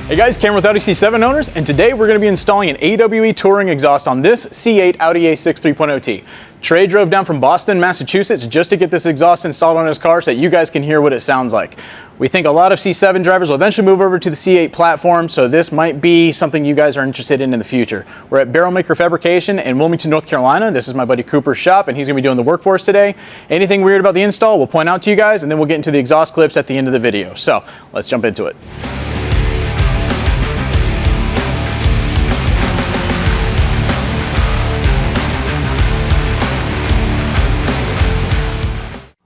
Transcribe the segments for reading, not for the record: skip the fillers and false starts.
Hey guys, Cameron with Audi C7 owners, and today we're going to be installing an AWE touring exhaust on this C8 Audi A6 3.0T. Trey drove down from Boston, Massachusetts just to get this exhaust installed on his car so that you guys can hear what it sounds like. We think a lot of C7 drivers will eventually move over to the C8 platform, so this might be something you guys are interested in the future. We're at Barrel Maker Fabrication in Wilmington, North Carolina. This is my buddy Cooper's shop, and he's going to be doing the work for us today. Anything weird about the install, we'll point out to you guys, and then we'll get into the exhaust clips at the end of the video. So let's jump into it.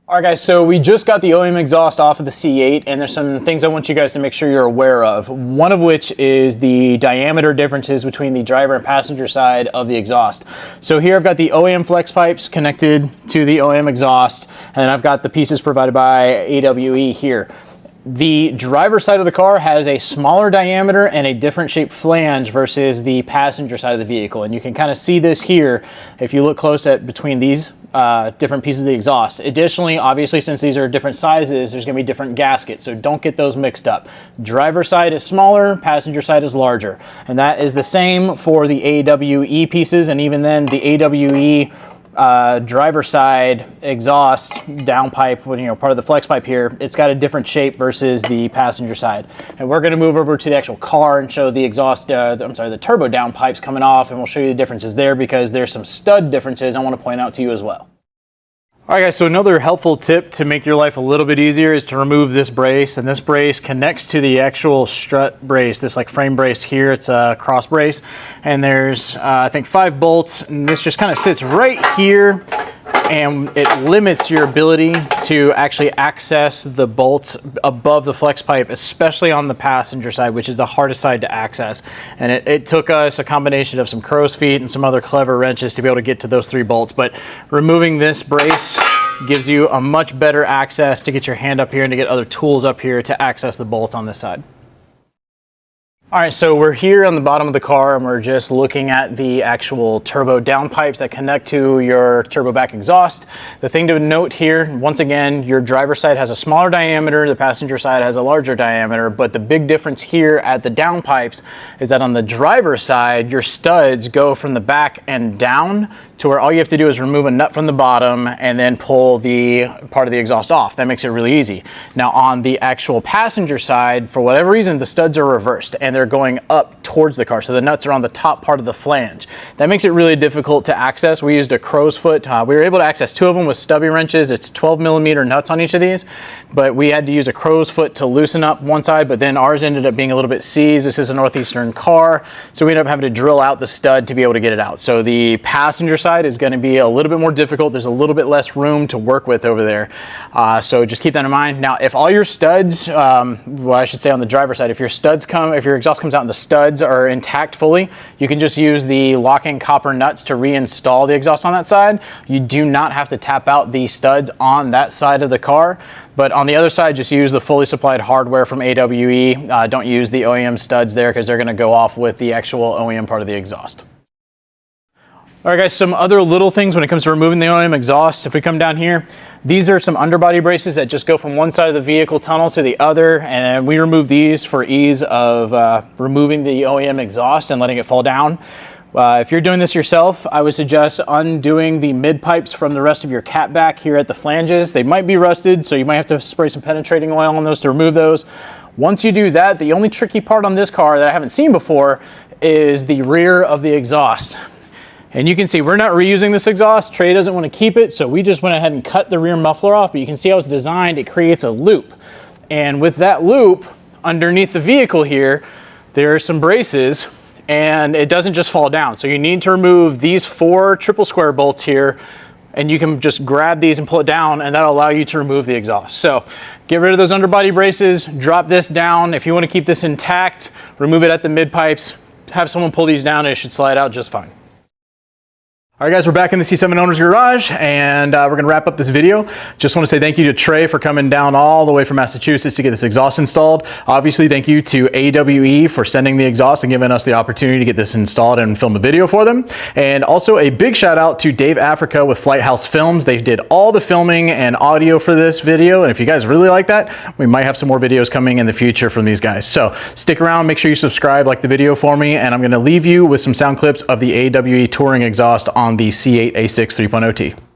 Alright guys, so we just got the OEM exhaust off of the C8, and there's some things I want you guys to make sure you're aware of. One of which is the diameter differences between the driver and passenger side of the exhaust. So here I've got the OEM flex pipes connected to the OEM exhaust, and then I've got the pieces provided by AWE here. The driver's side of the car has a smaller diameter and a different shaped flange versus the passenger side of the vehicle. And you can kind of see this here if you look close at between these different pieces of the exhaust. Additionally, obviously, since these are different sizes, there's going to be different gaskets, so don't get those mixed up. Driver side is smaller, passenger side is larger. And that is the same for the AWE pieces, and even then the AWE driver side exhaust downpipe, part of the flex pipe here, it's got a different shape versus the passenger side. And we're going to move over to the actual car and show the exhaust, the turbo downpipes coming off, and we'll show you the differences there because there's some stud differences I want to point out to you as well. Alright guys, so another helpful tip to make your life a little bit easier is to remove this brace, and this brace connects to the actual strut brace, this like frame brace here. It's a cross brace, and there's I think 5 bolts, and this just kind of sits right here, and it limits your ability to actually access the bolts above the flex pipe, especially on the passenger side, which is the hardest side to access. And it took us a combination of some crow's feet and some other clever wrenches to be able to get to those 3 bolts. But removing this brace gives you a much better access to get your hand up here and to get other tools up here to access the bolts on this side. Alright, so we're here on the bottom of the car and we're just looking at the actual turbo downpipes that connect to your turbo back exhaust. The thing to note here, once again, your driver's side has a smaller diameter, the passenger side has a larger diameter, but the big difference here at the downpipes is that on the driver's side, your studs go from the back and down to where all you have to do is remove a nut from the bottom and then pull the part of the exhaust off. That makes it really easy. Now on the actual passenger side, for whatever reason, the studs are reversed and they're going up towards the car. So the nuts are on the top part of the flange. That makes it really difficult to access. We used a crow's foot. We were able to access 2 of them with stubby wrenches. It's 12mm nuts on each of these, but we had to use a crow's foot to loosen up one side, but then ours ended up being a little bit seized. This is a Northeastern car, so we ended up having to drill out the stud to be able to get it out. So the passenger side is going to be a little bit more difficult. There's a little bit less room to work with over there. So just keep that in mind. Now, if all your studs, well, I should say on the driver's side, if your exhaust comes out and the studs are intact fully, you can just use the locking copper nuts to reinstall the exhaust on that side. You do not have to tap out the studs on that side of the car, but on the other side, just use the fully supplied hardware from AWE. Don't use the OEM studs there because they're going to go off with the actual OEM part of the exhaust. Alright guys, some other little things when it comes to removing the OEM exhaust. If we come down here, these are some underbody braces that just go from one side of the vehicle tunnel to the other, and we remove these for ease of removing the OEM exhaust and letting it fall down. If you're doing this yourself, I would suggest undoing the mid pipes from the rest of your cat back here at the flanges. They might be rusted, so you might have to spray some penetrating oil on those to remove those. Once you do that, the only tricky part on this car that I haven't seen before is the rear of the exhaust. And you can see we're not reusing this exhaust. Trey doesn't want to keep it, so we just went ahead and cut the rear muffler off, but you can see how it's designed. It creates a loop. And with that loop, underneath the vehicle here, there are some braces, and it doesn't just fall down. So you need to remove these 4 triple square bolts here, and you can just grab these and pull it down, and that'll allow you to remove the exhaust. So get rid of those underbody braces, drop this down. If you want to keep this intact, remove it at the mid pipes, have someone pull these down, and it should slide out just fine. All right, guys, we're back in the C7 Owner's Garage, and we're going to wrap up this video. Just want to say thank you to Trey for coming down all the way from Massachusetts to get this exhaust installed. Obviously, thank you to AWE for sending the exhaust and giving us the opportunity to get this installed and film a video for them. And also a big shout out to Dave Africa with Flight House Films. They did all the filming and audio for this video, and if you guys really like that, we might have some more videos coming in the future from these guys. So stick around, make sure you subscribe, like the video for me, and I'm going to leave you with some sound clips of the AWE touring exhaust on the C8 A6 3.0T.